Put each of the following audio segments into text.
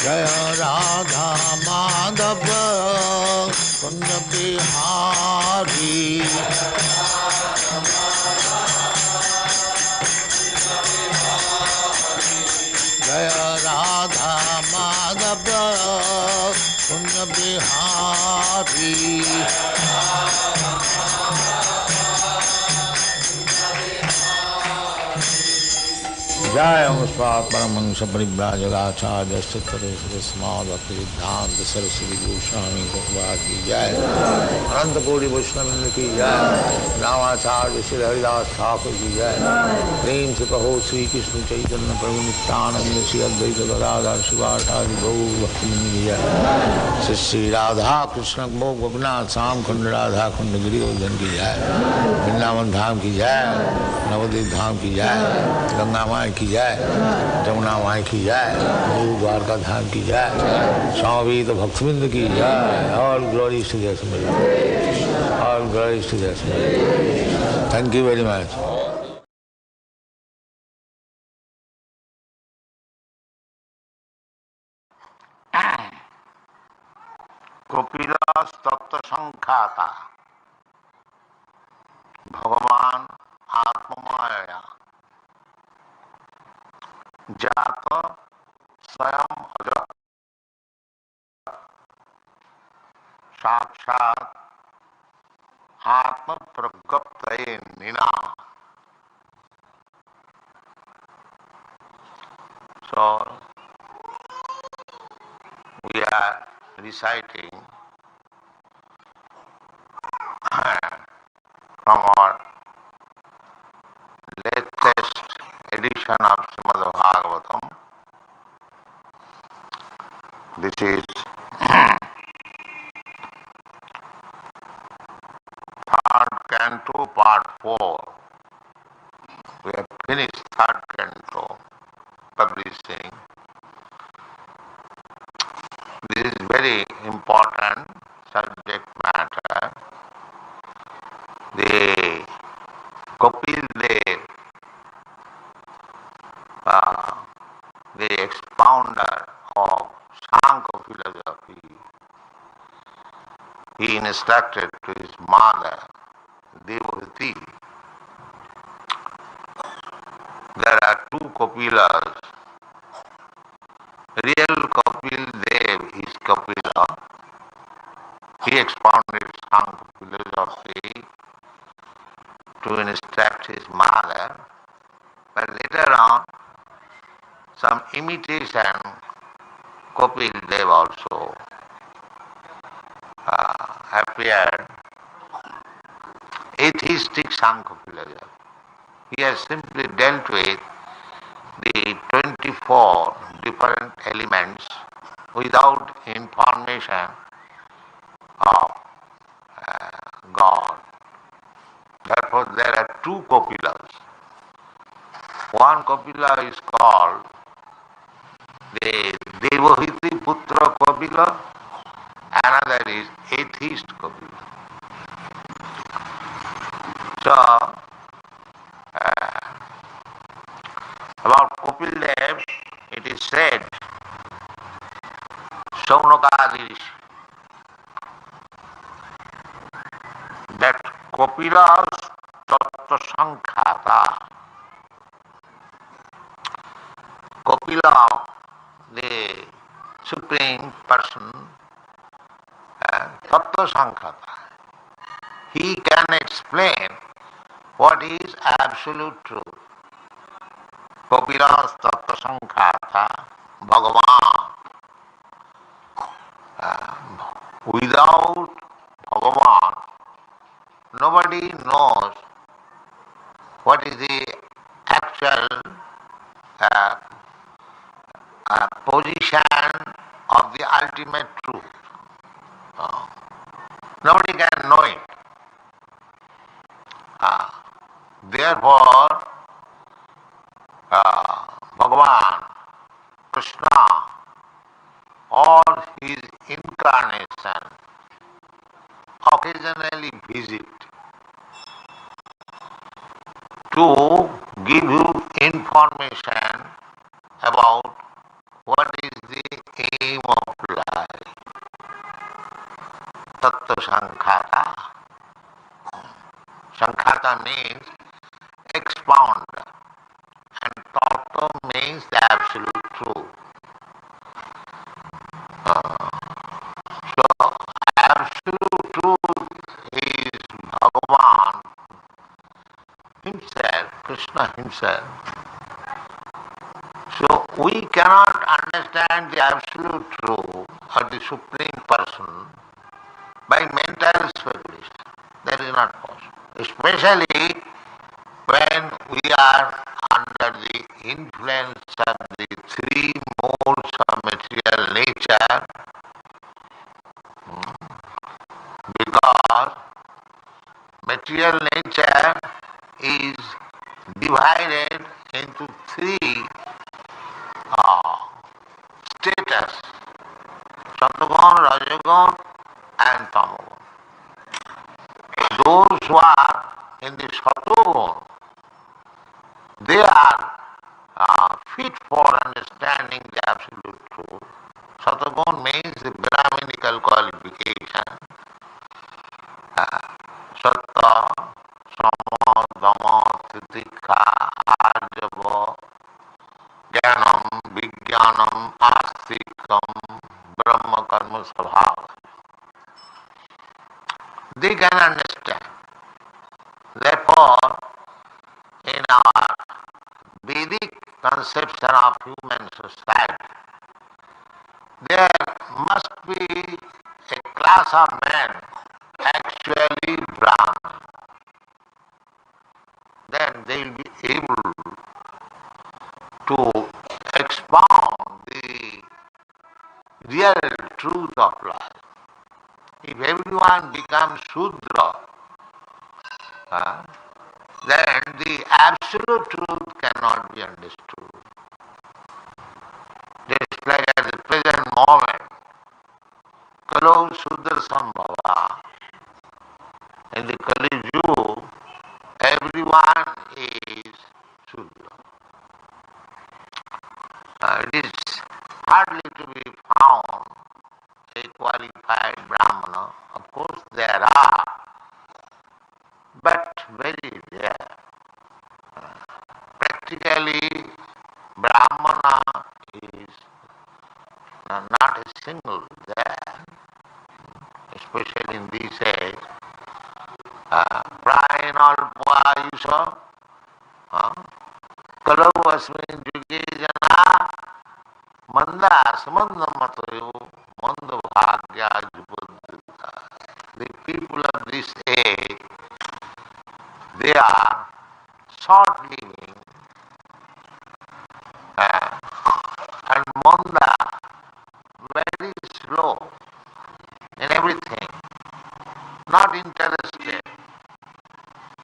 Jaya Radha Madhava Kunja Bihari Jaya Radha Madhava Kunja Bihari Jai Amuspat Paramahansa Paribhrajagacharya Sutare Srismad Bhaktivedanta Saraswati Goswami Prabhupada ki Jai Ananta Koti Vaishnava ki Jai Ramacharya Sri Haridas Thakur ki Jai Prem se Kaho Sri Krishna Chaitanya Prabhu Nityananda Sri Advaita Gadadhar Shivasari Gaur Bhaktivinoda ki Jai Sri Sri Radha Krishna Bhog Bhagnath Sam Khand Radha Khand Giri Godan ki Jai Vrindavan Dham ki Jai Navadvip Dham ki Jai Ganga Mai की जाए जमुना माई की जाए गुरु द्वारका धाम की जाए स्वामी तो भक्तबिंद की जाए all glory to their simmer all glory to their simmer thank you very much कपिलस तत्व संख्याता भगवान आत्ममय जात स्वयं अजर साक्षात आत्म प्रगप्तये निना. So we are reciting from our latest edition of Srimad Bhagavatam. This is third canto, part 4. We have finished third canto publishing. This is very important subject matter. The Kapil Dev, the expounder of Sankhya philosophy, he instructed to his mother, Devahati. There are two Kapilas. Real Kapil Dev is Kapila. He expounded Sankhya philosophy to instruct his mother, but later on some imitation Kapil Dev also appeared, atheistic Sankhya philosophy. He has simply dealt with the 24 different elements without information of God. Therefore, there are two Kapilas. One Kapila is called the Devahiti Putra Kapila, another is atheist Kapila. So, about Kapil Dev, it is said, Saunakadi, that Kapila's Tattva Sankhata, Kapila, the Supreme Person, Tattva Sankhata, he can explain what is absolute truth. Kapila's Tattva Sankhata, Bhagavan. Without Bhagavan, nobody knows what is the actual position of the ultimate truth. Nobody can know it. Therefore, Bhagavan, Krishna, or his incarnation occasionally visit to give you information about what is the aim of life. Tattva Sankhata. Sankhata means expound, and Tattva means the absolute truth. So, absolute truth is Bhagavan himself, Krishna himself. So we cannot understand the absolute truth or the Supreme Person by mental speculation. That is not possible. Especially when we are under the influence of the three modes of material nature, because material nature is divided into three status: Satagun, Rajagun and Tamagun. Those who are in the Satagun, they are fit for understanding the absolute truth. Satagun means the Brahminical qualification. Satta, Sama, Dama, Titikha, Arjava, Jnanam, Vijnanam, Astikam, Brahma Karma Svabhava. They can understand. Therefore, in our Vedic conception of human society, there must be a class of men actually Brahman. Then they will be able to expound the real truth of life. If everyone becomes Shudra, then the absolute truth cannot be understood. Just like at the present moment, Kalo Sudra Sambhava, in the Kali Yuga, everyone is Shudra. It is hardly to be found a qualified Brahmana. Of course there are, but very rare. Practically, Brahmana is not a single there, especially in this age. Prayinalpa Ayusha, Kalau asmin juge jana, manda samanda matayo, manda bhagya jubuddhita. The people of this age, they are short living and manda, very slow in everything, not interested.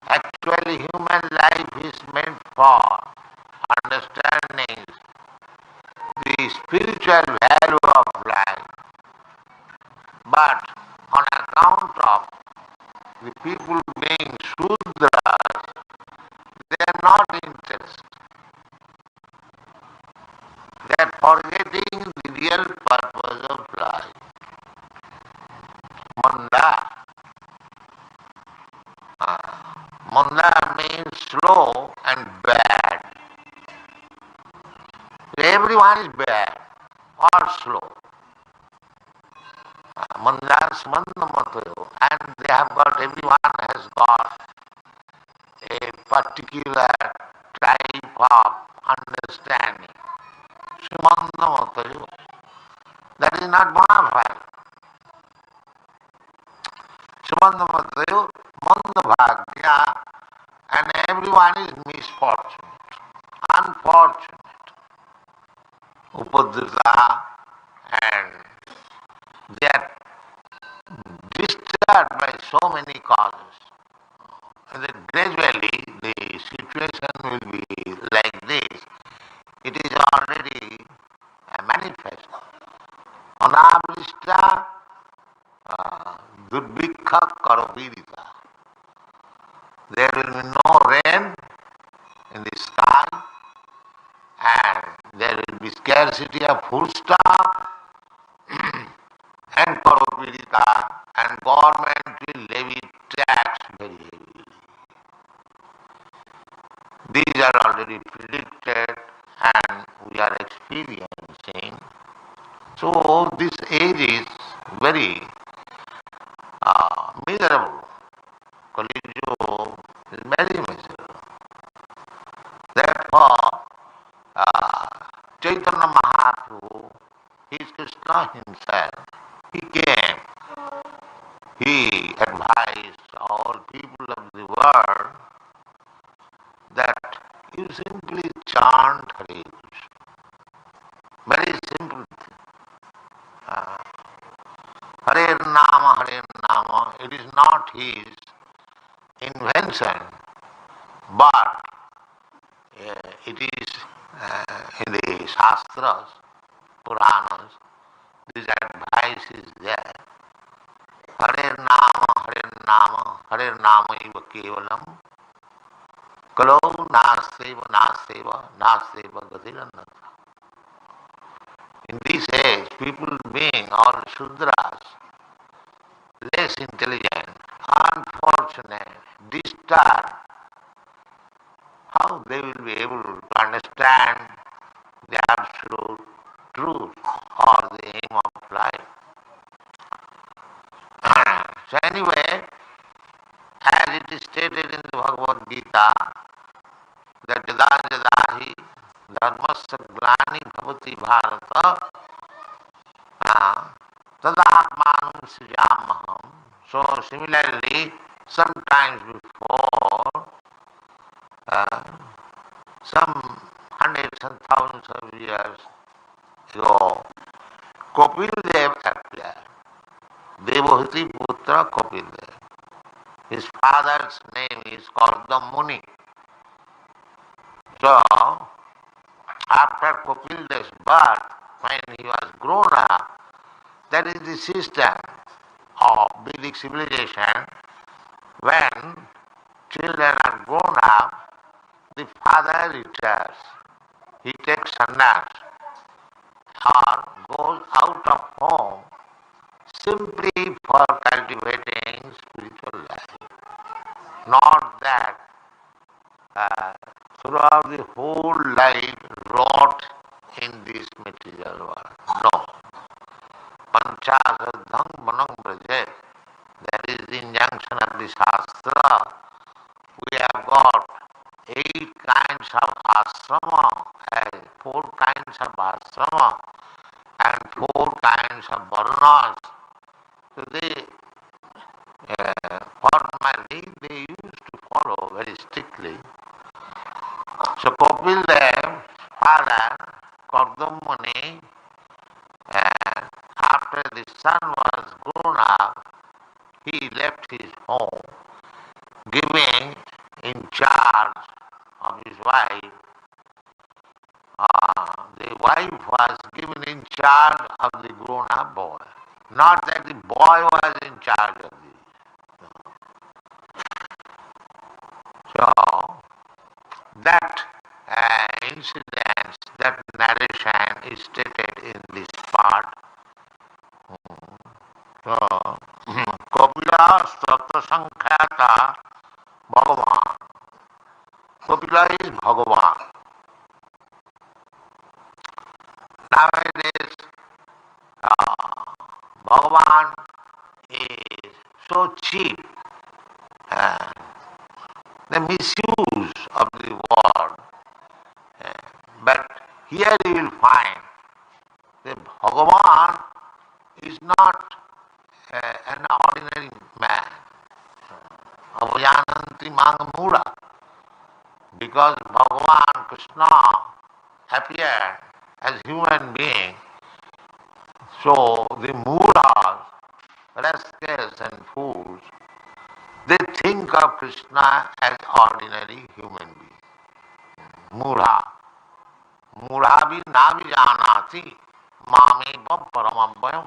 Actually, human life is meant for understanding the spiritual value of life. But on account of the people being Shudras, they are not interested. They are forgetting the real purpose of life. Manda. Manda means slow and bad. Everyone is bad or slow. Mandas mandamatayo, and they have got, everyone has got a particular type of understanding. Sumandamatayo. That is not bona fide. Sumandamatayo, mandabhagya, and everyone is misfortunate, unfortunate. Upadrita, and they are disturbed by so many causes. And then gradually the situation will be like this. It is already manifest. Anavrishta durbhikha karopidita. There will be no rain in the the scarcity of foodstuff and Paropidita, and government will levy tax very heavily. These are already predicted and we are experiencing. So this age is very miserable. Kali Yuga is very miserable. Therefore, uh, Chaitanya Mahaprabhu, he is Krishna himself. He came, he advised all people of the world that you simply chant Hare Krishna. Very simple thing. Hare Nama, Hare Nama. It is not his invention, but it is in the Shastras, Puranas, this advice is there. Hare Nama, Hare Nama iva kevalam, kalo naseva gatiranatha. In this age, people being all Shudras, less intelligent, unfortunate, disturbed, how they will be able to understand the absolute truth or the aim of life. So anyway, as it is stated in the Bhagavad Gita, that yada yada hi dharmasya glani bhavati bharata tadatmanam srijamaham. So similarly, sometimes before, some hundreds and thousands of years ago, Kapil Dev appeared. Devahati Putra Kapil Dev. His father's name is Kardam Muni. So, after Kapil Dev's birth, when he was grown up, that is the system of Vedic civilization. When children are grown up, the father retires. He takes sannyas or goes out of home simply for cultivating spiritual life. Not that throughout the whole life wrought in this material world. No. Panchasadhang manang braje. That is the injunction of the Shastra. We have got 8 kinds of ashrama, 4 kinds of ashrama, and 4 kinds of varnas. So they, formally, they used to follow very strictly. So Kapil Dev, father, Kardam Muni, after the son was grown up, he left his home, giving in charge of his wife. The wife was given in charge of the grown-up boy. Not that the boy was in charge of the. So that incident, that narration is stated in this part. So, Kapila Statra Sankhata Bhagavan. Kapila is Bhagavan. Nowadays, Bhagavan is so cheap. The misuse of the word. But here you will find that Bhagavan is not an ordinary man. Avajananti Mangamura. Because Bhagavan Krishna appeared as human being, so the Muras, rascals and fools, they think of Krishna as ordinary human being. Mura. Mura bhi na bhi janati mameva paramabhyam.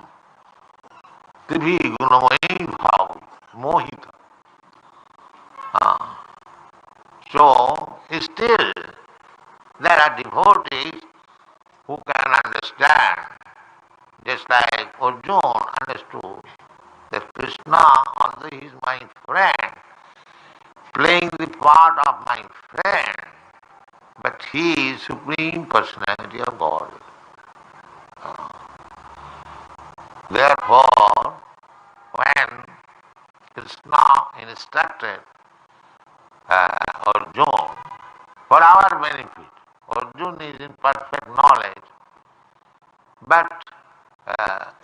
Tibhi gunamayi bhav mohita. So, still, there are devotees who can understand, just like Arjuna understood that Krishna, although he is my friend, playing the part of my friend, but he is Supreme Personality of God. Therefore, when Krishna instructed Arjuna for our benefit, Arjuna is in perfect knowledge, but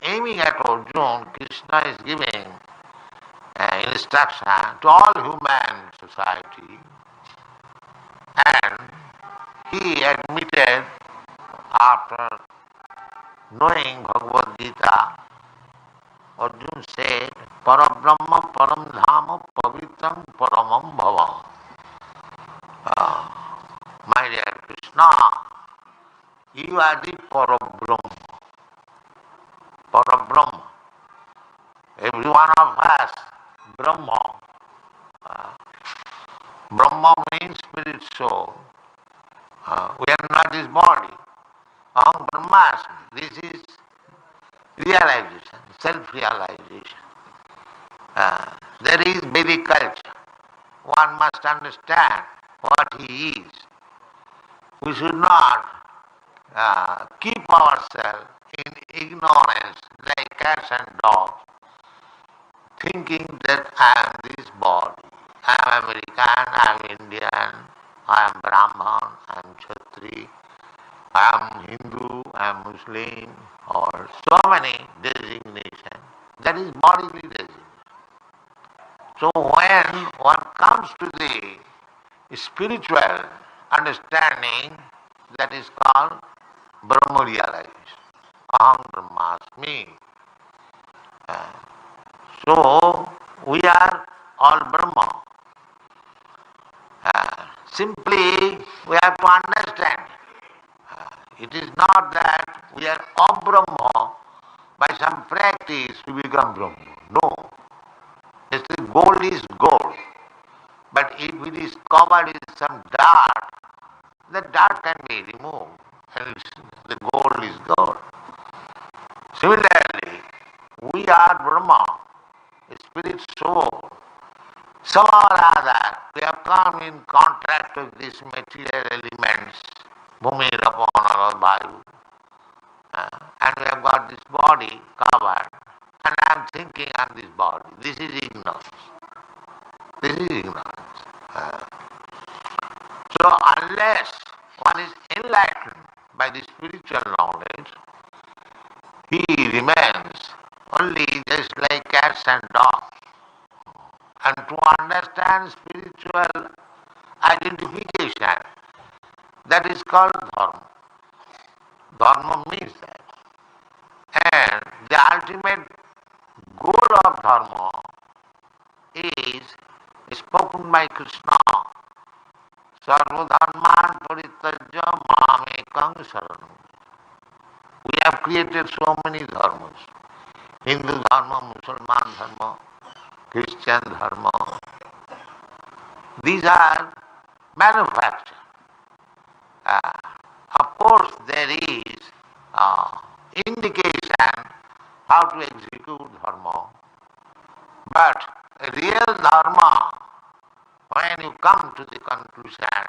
aiming at Arjuna, Krishna is giving instruction to all human society, and he admitted after knowing Bhagavad Gita, Arjuna said, Parabrahma Param Dhama Pavitram Paramam Bhava. My dear Krishna, you are the Parabrahma. Parabrahma. Every one of us, Brahma. Brahma means spirit soul. We are not this body. Aham Brahmasmi. This is realization, self-realization. There is Vedic culture. One must understand what he is. We should not keep ourselves in ignorance like cats and dogs, thinking that I am this body. I am American, I am Indian, I am Brahman, I am Kshatri, I am Hindu, I am Muslim, or so many designations. That is bodily designation. So when one comes to the spiritual understanding, that is called Brahma realization. Aham Brahmasmi. So we are all Brahma. Simply we have to understand. It is not that we are of Brahma by some practice we become Brahma. No. It's the gold is gold. But if it is covered with some dirt, the dirt can be removed and the gold is gold. Similarly, we are Brahma, a spirit soul. Somehow or other, we have come in contact with these material elements, Bhumi, Rapana, Vayu, and we have got this body covered, and I am thinking on this body. This is ignorance. This is ignorance. So unless one is enlightened by the spiritual knowledge, he remains only just like cats and dogs. And to understand spiritual identification, that is called dharma. Dharma means that. And the ultimate goal of dharma is spoken by Krishna. Sarvadharman parityajya mamekam saranam. We have created so many dharmas. Hindu dharma, Muslim dharma, Christian dharma. These are manufactured. Of course, there is indication how to execute dharma, but real dharma, when you come to the conclusion,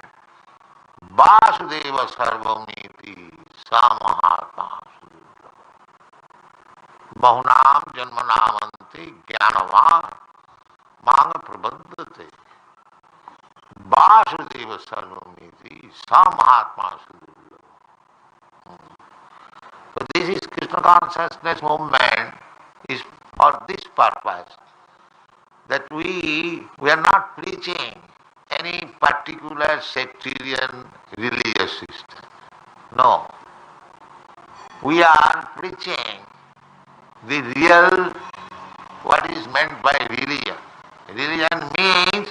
Vasudeva Sarvamiti Samahatma Bahunam Janmanamanti Jnanavan Manga Prabandhate Vasudeva Sarvamiti Samahatma Sudurla. So this is Krishna consciousness movement is for this purpose, that we are not preaching any particular sectarian religious system. No. We are preaching the real, what is meant by religion. Religion means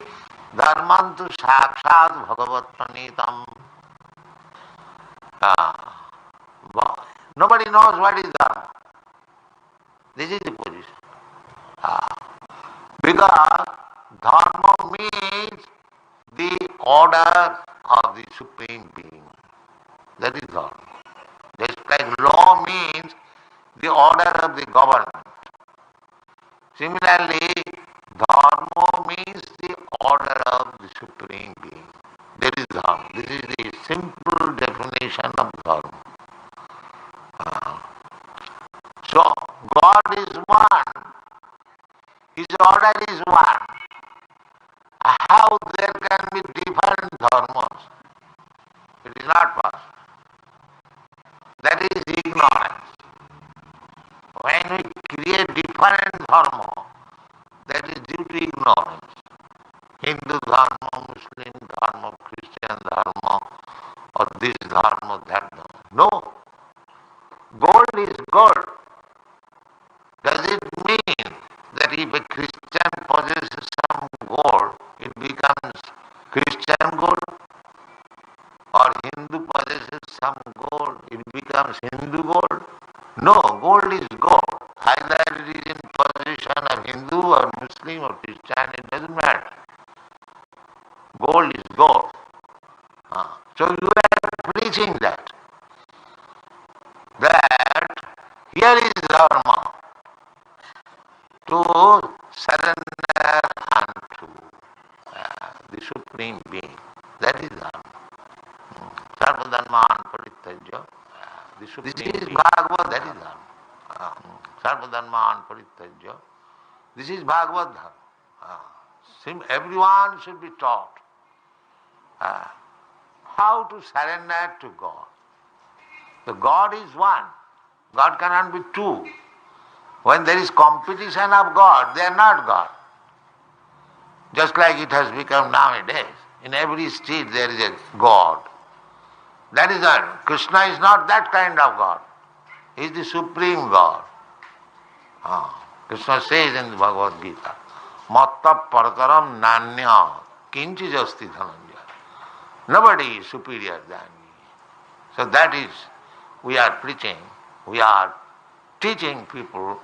dharmantu sakshat bhagavat pranitam. Nobody knows what is dharma. This is the position. Because dharma means the order of the Supreme Being. That is dharma. Just like law means the order of the government. Similarly, dharma means the order of the Supreme Being. That is dharma. This is the simple definition of dharma. So, God is one. His order is one. How there can be different dharmas? It is not possible. That is ignorance. When we create different dharma, that is due to ignorance. Hindu dharma, Muslim dharma, Christian dharma, or this dharma, that dharma. No. Gold is gold. Does it mean that if a Christian possesses some gold, it becomes Christian gold? Or Hindu possesses some gold, it becomes Hindu gold? No, gold is gold. Either it is in possession of Hindu or Muslim or Christian, it doesn't matter. Gold is gold. So you are preaching that here is dharma, to surrender unto the Supreme Being. That is dharma. Sarvadharman parityajya. This is Bhagavad, that is dharma. Sarvadharman parityajya. This is Bhagavad dharma. Everyone should be taught how to surrender to God. So God is one. God cannot be two. When there is competition of God, they are not God. Just like it has become nowadays. In every street there is a God. That is not. Krishna is not that kind of God. He is the supreme God. Krishna says in the Bhagavad Gita, Matta parataram nanya kinchi jasti dhananjaya. Nobody is superior than me. So that is, we are preaching, we are teaching people,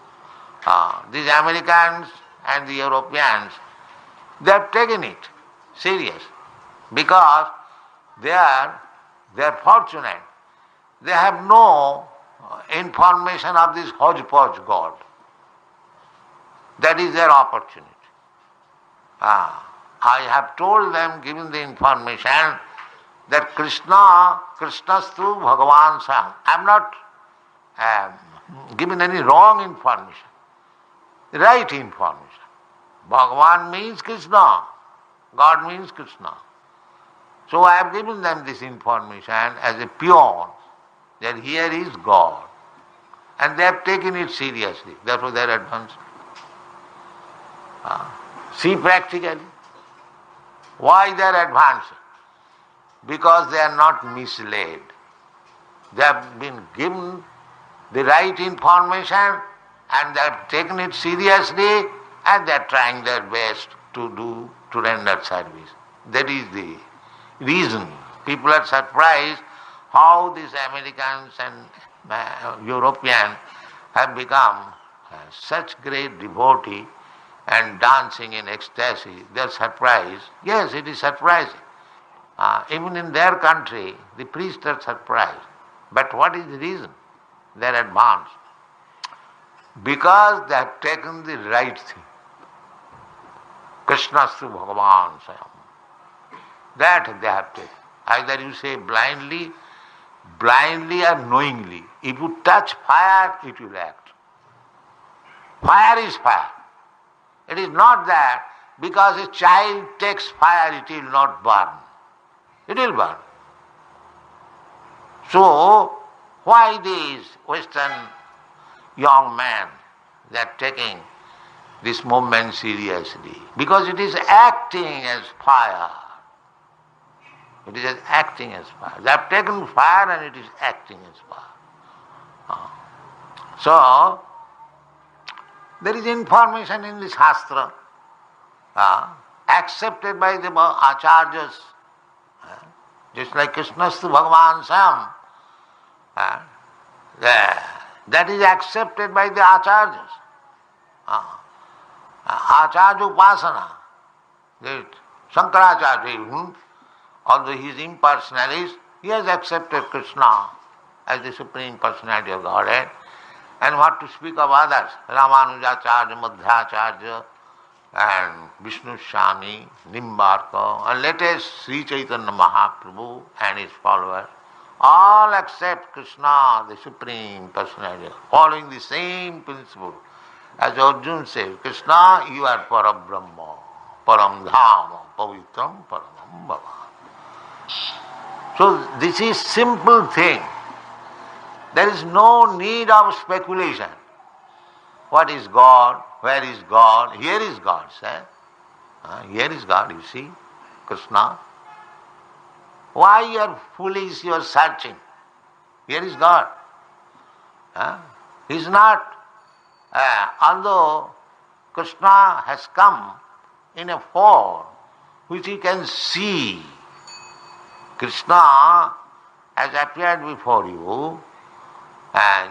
these Americans and the Europeans, they have taken it serious because they are fortunate. They have no information of this hodgepodge God. That is their opportunity. I have told them, given the information, that Krishnastu Bhagavan Sam. I am not given any wrong information, right information. Bhagavan means Krishna, God means Krishna. So I have given them this information as a peon, that here is God. And they have taken it seriously. Therefore they are advanced. See practically. Why they are advancing? Because they are not misled. They have been given the right information and they have taken it seriously and they are trying their best to render service. That is the reason. People are surprised how these Americans and Europeans have become such great devotee and dancing in ecstasy. They are surprised. Yes, it is surprising. Even in their country, the priests are surprised. But what is the reason? They are advanced. Because they have taken the right thing. Krishnastu Bhagavan Sayam. That they have taken. Either you say blindly or knowingly. If you touch fire, it will act. Fire is fire. It is not that because a child takes fire, it will not burn. It will burn. So, why these Western young men, they are taking this movement seriously? Because it is acting as fire. It is acting as fire. They have taken fire and it is acting as fire. So, there is information in the Shastra accepted by the Acharyas, just like Krishnastu Bhagavan Sam. That is accepted by the Acharyas. Acharya Upasana, that Shankaracharya, although he is impersonalist, he has accepted Krishna as the Supreme Personality of Godhead. And what to speak of others, Ramanujacharya, Madhyacharya, and Vishnu Swami, Nimbarka, and latest Sri Chaitanya Mahaprabhu and his followers, all accept Krishna, the Supreme Personality, following the same principle. As Arjuna says, Krishna, you are Parabrahma, Param Dhama, Pavitram, Paramam Bhava. So this is simple thing. There is no need of speculation. What is God? Where is God? Here is God, sir. Here is God, you see, Krishna. Why you are foolish, you are searching? Here is God. He is not, although Krishna has come in a form which you can see. Krishna has appeared before you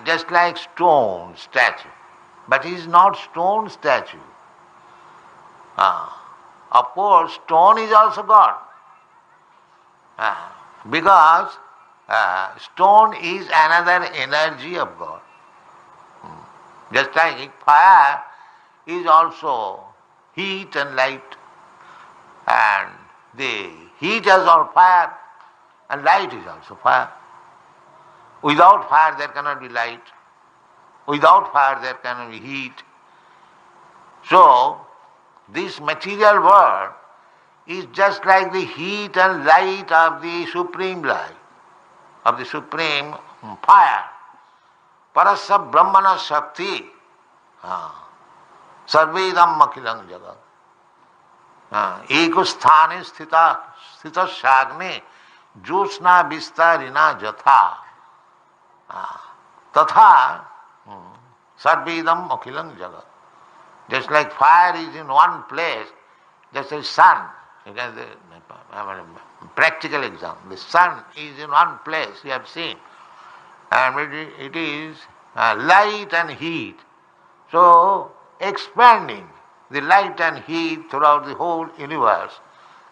just like stone statue. But he is not stone statue. Of course, stone is also God. Because stone is another energy of God. Just like fire is also heat and light. And the heat is also fire and light is also fire. Without fire there cannot be light. Without fire there cannot be heat. So, this material world is just like the heat and light of the supreme light, of the supreme fire. Parasya Brahmana Shakti. Sarvedam Makilang Jagat. Ekosthane sthita shagne josna vistarina jatha. Tatha Sarvedam Akhilang Jagat. Just like fire is in one place, just as sun. You can say, practical example. The sun is in one place, you have seen. And it is light and heat. So, expanding the light and heat throughout the whole universe.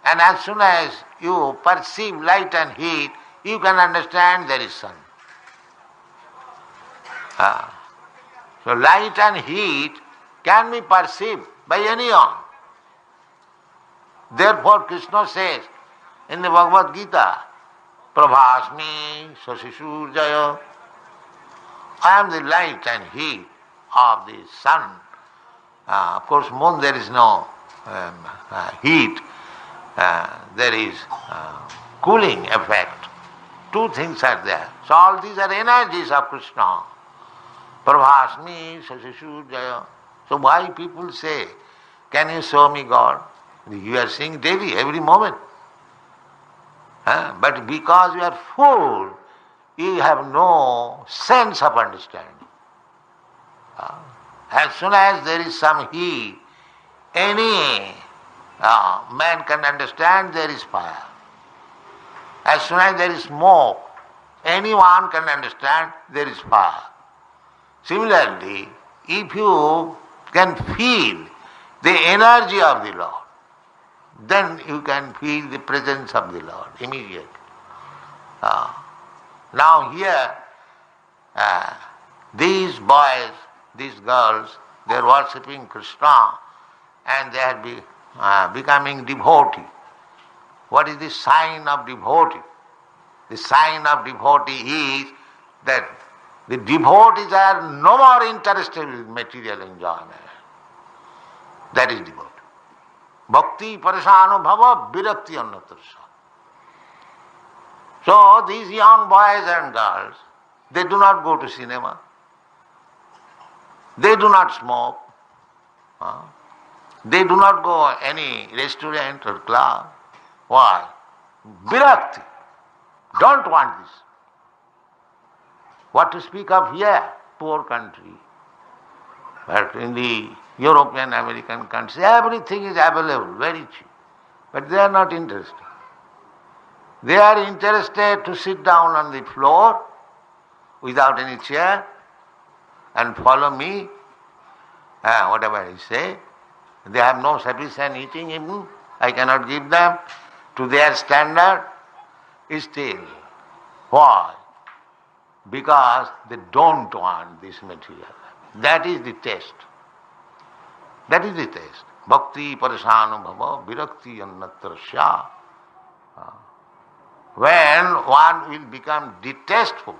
And as soon as you perceive light and heat, you can understand there is sun. So light and heat can be perceived by anyone. Therefore Krishna says in the Bhagavad Gita, Prabhasmi Sasishurjaya, I am the light and heat of the sun. Of course moon there is no heat, there is cooling effect. Two things are there. So all these are energies of Krishna. Prabhasmi Sasishurjaya. So why people say, can you show me God? You are seeing daily, every moment. But because you are full, you have no sense of understanding. As soon as there is some heat, any man can understand there is fire. As soon as there is smoke, anyone can understand there is fire. Similarly, if you can feel the energy of the Lord, then you can feel the presence of the Lord immediately. Now here, these boys, these girls, they are worshipping Krishna and they are becoming devotee. What is the sign of devotee? The sign of devotee is that the devotees are no more interested in material enjoyment. That is devotee. Bhakti parasano bhava virakti annatrasa. So these young boys and girls, they do not go to cinema. They do not smoke. They do not go any restaurant or club. Why? Virakti. Don't want this. What to speak of here, poor country. But in the European, American countries, everything is available, very cheap. But they are not interested. They are interested to sit down on the floor without any chair and follow me, whatever I say. They have no sufficient eating even. I cannot give them to their standard. Still, why? because they don't want this material life. That is the test. That is the test. Bhakti parasanubhava virakti annatrasya. When one will become detestful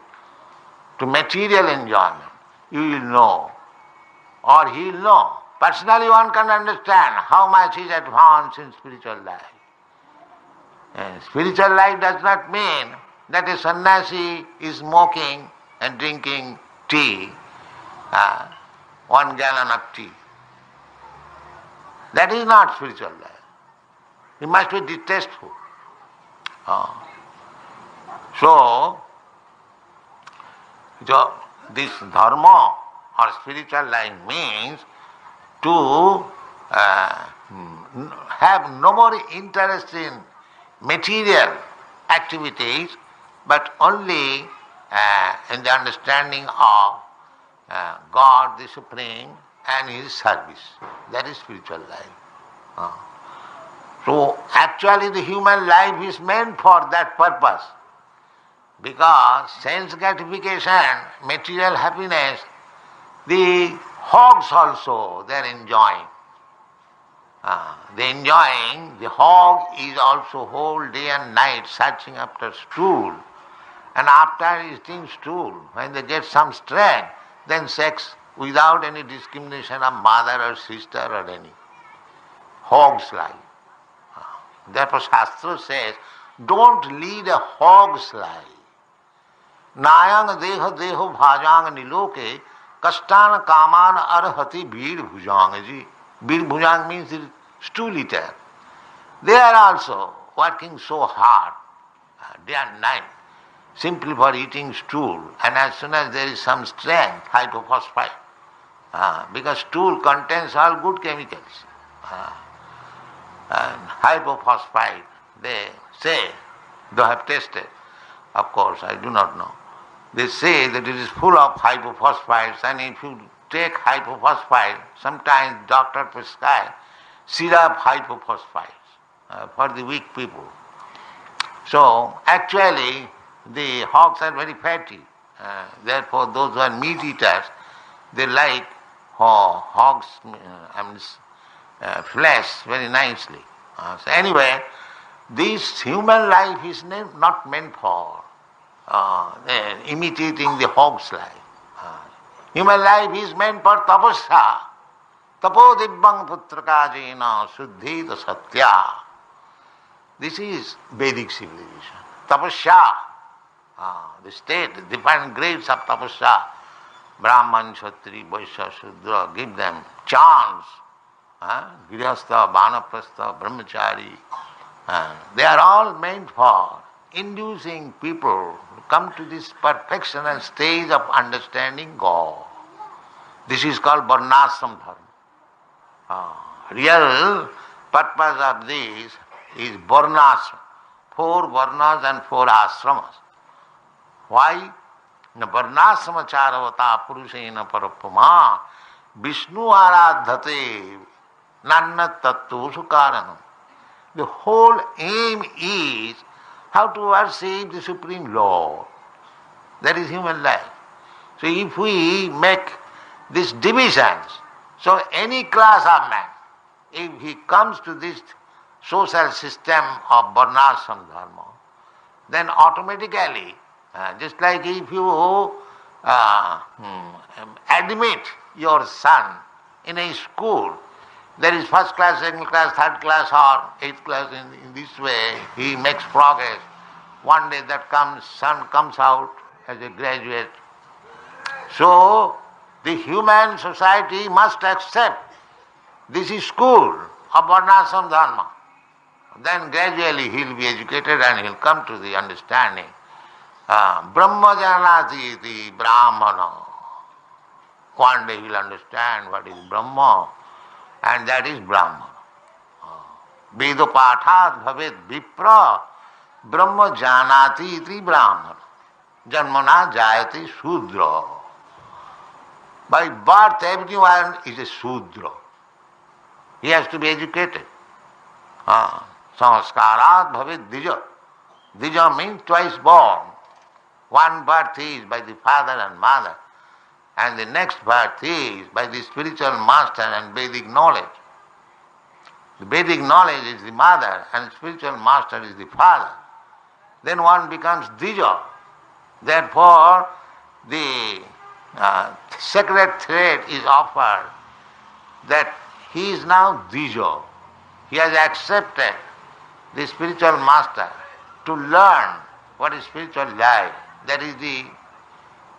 to material enjoyment, you will know, or he will know. Personally one can understand how much is advanced in spiritual life. And spiritual life does not mean that a sannyasi is smoking and drinking tea, 1 gallon of tea. That is not spiritual life. It must be detestful. So, this dharma or spiritual life means to have no more interest in material activities, but only in the understanding of God the Supreme and His service. That is spiritual life. So actually the human life is meant for that purpose, because sense gratification, material happiness, the hogs also they are enjoying. They enjoying, the hog is also whole day and night searching after stool. And after eating stool, when they get some strength, then sex without any discrimination of mother or sister or any. Hog's life. Therefore Shastra says, don't lead a hog's life. Nayang deha deho bhajang niloke kastan kaman arhati bhir bhujang. Bir bhujang means stool eater. They are also working so hard, day and night, simply for eating stool. And as soon as there is some strength, hypophosphate, because stool contains all good chemicals. And hypophosphate, they say, they have tested, of course, I do not know. They say that it is full of hypophosphites, and if you take hypophosphite, sometimes doctor prescribe syrup hypophosphites for the weak people. So actually the hogs are very fatty. Therefore those who are meat eaters, they like hogs flesh very nicely. So anyway, this human life is not meant for imitating the hog's life. Human life is meant for tapasya. Tapo dibbang putrakajena suddhita satya. This is Vedic civilization. Tapasya, the state, the different grades of tapasya. Brahman, Kshatri, Vaishya, Shudra, give them chance. Grihastha, Vanaprastha, Brahmachari. They are all meant for inducing people to come to this perfection and stage of understanding God. This is called varnashram dharma. Real purpose of this is varnashram, 4 varnas and 4 ashramas. Why? Varnashrama charavata purushena parapama Vishnu aradhate nanna tattva sukaranam. The whole aim is how to worship the Supreme Lord. That is human life. So if we make these divisions, so any class of man, if he comes to this social system of varnashram dharma, then automatically, just like if you admit your son in a school, there is first class, second class, third class or eighth class, in this way he makes progress. One day that son comes out as a graduate. So the human society must accept this is school of varnashram dharma. Then gradually he will be educated and he will come to the understanding. Brahma janati iti brahmana. One day he will understand what is Brahma, and that is Brahman. Vedo pathat bhavet vipra brahma janati iti brahmana. Janmana jayati shudra. By birth everyone is a shudra. He has to be educated. Samskarat bhavet dija. Dija means twice born. One birth is by the father and mother, and the next birth is by the spiritual master and Vedic knowledge. The Vedic knowledge is the mother and spiritual master is the father. Then one becomes Dvija. Therefore, the sacred thread is offered that he is now Dvija. He has accepted the spiritual master to learn what is spiritual life. That is the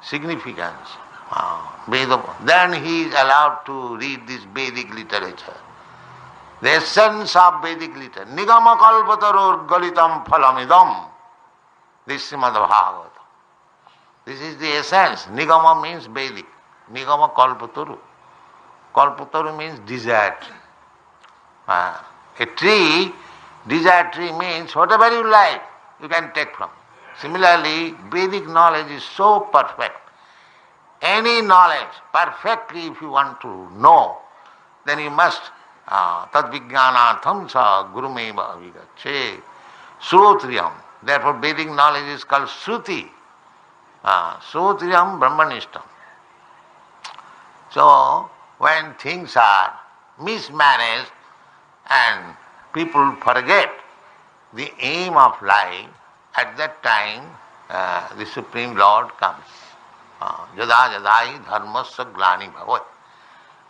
significance. Then he is allowed to read this Vedic literature. The essence of Vedic literature. Nigama kalpatarur galitam phalamidam. This is Srimad Bhagavatam. This is the essence. Nigama means Vedic. Nigama kalpataru. Kalpataru means desire tree. A tree, desire tree means whatever you like, you can take from. Similarly, Vedic knowledge is so perfect. Any knowledge, perfectly if you want to know, then you must tad vijnanatham sa gurumeva avigache srotriyam. Therefore Vedic knowledge is called Shruti. Srotriyam brahmanishtam. So when things are mismanaged and people forget the aim of life, at that time the Supreme Lord comes. Jada jadai dharmasya glani bhavat.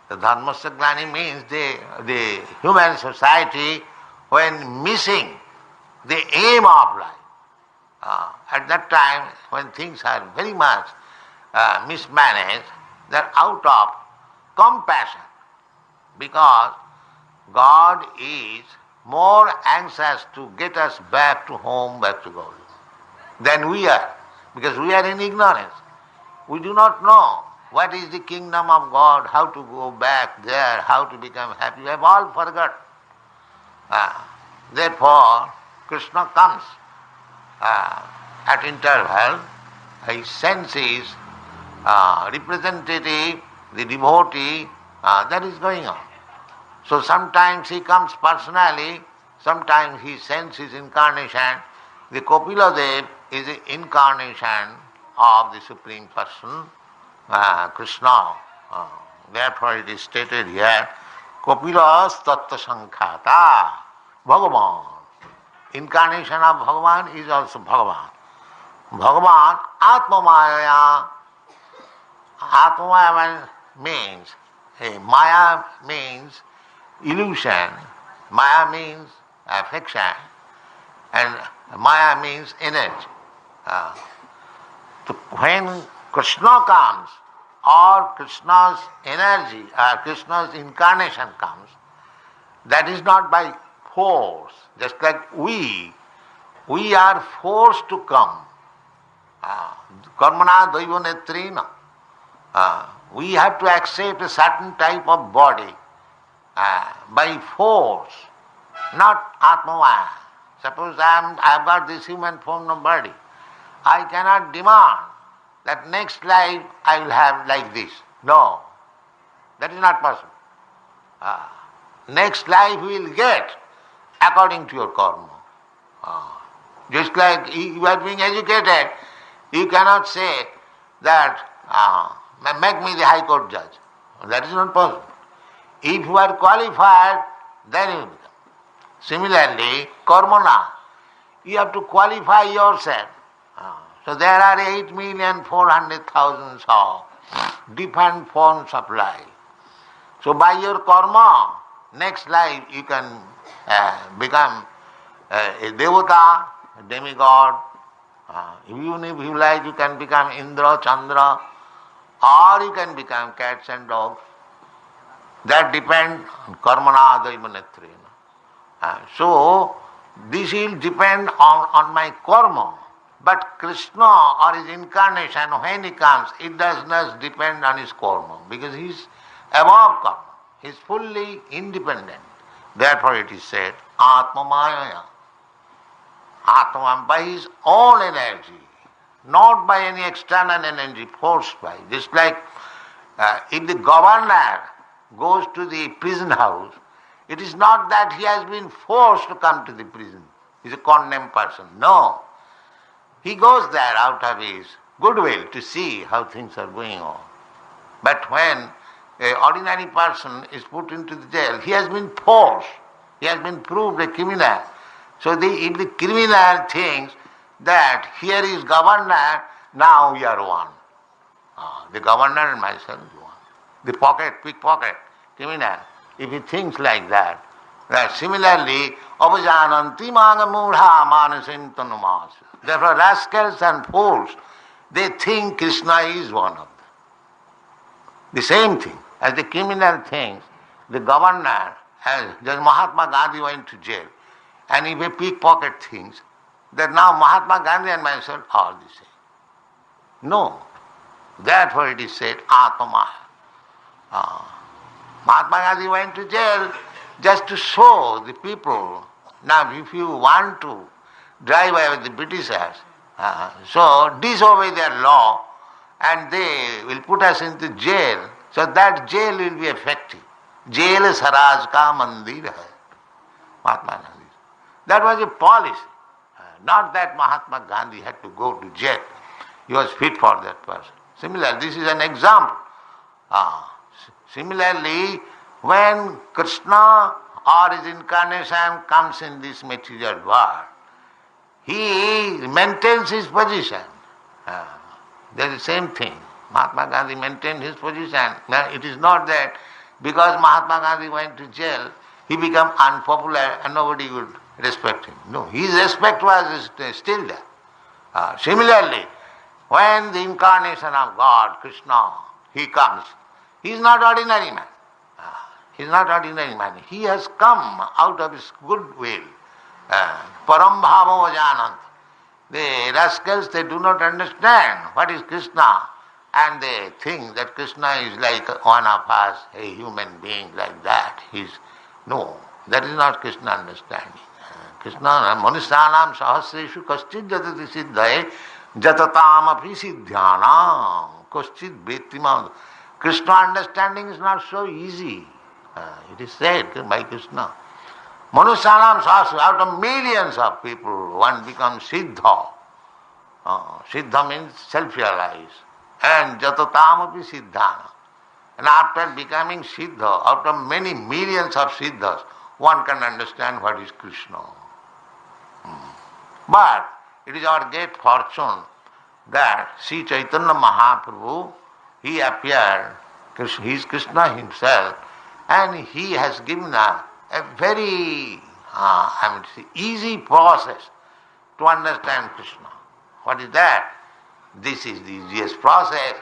The dharmasya glani means the human society when missing the aim of life. At that time when things are very much mismanaged, they are out of compassion, because God is more anxious to get us back to home, back to God, than we are, because we are in ignorance. We do not know what is the kingdom of God, how to go back there, how to become happy. We have all forgot. Therefore, Krishna comes at interval. His sense is representative, the devotee, that is going on. So sometimes he comes personally, sometimes he sends his incarnation. The Kapila Dev is the incarnation of the Supreme Person, Krishna. Therefore it is stated here, Kapilas Tattva Sankhata, Bhagavan. Incarnation of Bhagavan is also Bhagavan. Bhagavan Atma Maya. Atma Maya means, Maya means illusion, Maya means affection, and Maya means energy. When Krishna comes, or Krishna's energy, or Krishna's incarnation comes, that is not by force. Just like we are forced to come. Karmana daiva netrina. We have to accept a certain type of body by force, not Atmavaya. Suppose I have got this human form of body. I cannot demand that next life I will have like this. No, that is not possible. Next life you will get according to your karma. Just like you are being educated, you cannot say that make me the High Court judge. That is not possible. If you are qualified, then you become. Similarly, karmana, you have to qualify yourself. So there are 8,400,000 of different forms of life. So by your karma, next life you can become a devata, a demigod. Even if you like, you can become Indra, Chandra, or you can become cats and dogs. That depends on karmana daivanetrena. So this will depend on my karma. But Krishna or his incarnation, when he comes, it does not depend on his karma, because he is above karma. He is fully independent. Therefore it is said, Atma Maya. Atma by his own energy, not by any external energy forced by. Just like if the governor goes to the prison house, it is not that he has been forced to come to the prison. He is a condemned person. No. He goes there out of his goodwill to see how things are going on. But when an ordinary person is put into the jail, he has been forced, he has been proved a criminal. So if the criminal thinks that here is governor, now we are one. The governor and myself is one. The pickpocket, criminal, if he thinks like that, similarly, apajananti maga mudha manasintanumas. Therefore, rascals and fools, they think Krishna is one of them. The same thing as the criminal thinks, the governor, as Mahatma Gandhi went to jail, and if a pickpocket thinks that now Mahatma Gandhi and myself are the same. No. Therefore it is said, Atma. Mahatma Gandhi went to jail just to show the people, now if you want to drive away the Britishers, so disobey their law and they will put us into jail, so that jail will be effective. Jail Saraj ka mandir hai. Mahatma Gandhi. That was a policy. Not that Mahatma Gandhi had to go to jail. He was fit for that person. Similarly, this is an example. Similarly, when Krishna or his incarnation comes in this material world, he maintains his position. That is the same thing. Mahatma Gandhi maintained his position. It is not that because Mahatma Gandhi went to jail, he became unpopular and nobody would respect him. No, his respect was still there. Similarly, when the incarnation of God, Krishna, he comes, he is not ordinary man. He is not ordinary man. He has come out of his goodwill. Param bhava vajanant. The rascals, they do not understand what is Krishna, and they think that Krishna is like one of us, a human being like that. No, that is not Krishna understanding. Krishna, manusyanam sahasreshu kaschid jatati siddhaye jatatam api siddhyanam kaschid bettimam. Krishna understanding is not so easy. It is said by Krishna. Manusyanam sahasreshu, out of millions of people, one becomes siddha. Siddha means self-realized. And jatatam api siddhana. And after becoming siddha, out of many millions of siddhas, one can understand what is Krishna. But it is our great fortune that Sri Chaitanya Mahaprabhu, he appeared, he is Krishna himself, and he has given us a very easy process to understand Krishna. What is that? This is the easiest process,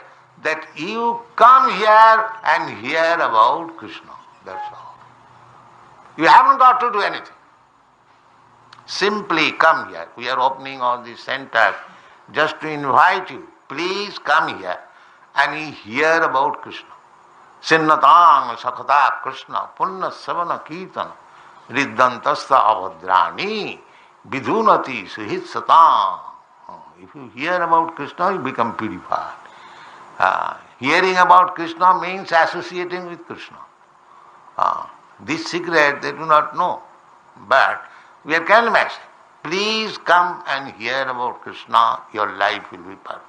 that you come here and hear about Krishna. That's all. You haven't got to do anything. Simply come here. We are opening all these centers just to invite you. Please come here and hear about Krishna. Sinnatang sakhata Krishna punna savana kirtana riddantasta avadrani vidhunati suhit satam. If you hear about Krishna, you become purified. Hearing about Krishna means associating with Krishna. This secret they do not know. But we are canvassing. Please come and hear about Krishna, your life will be perfect.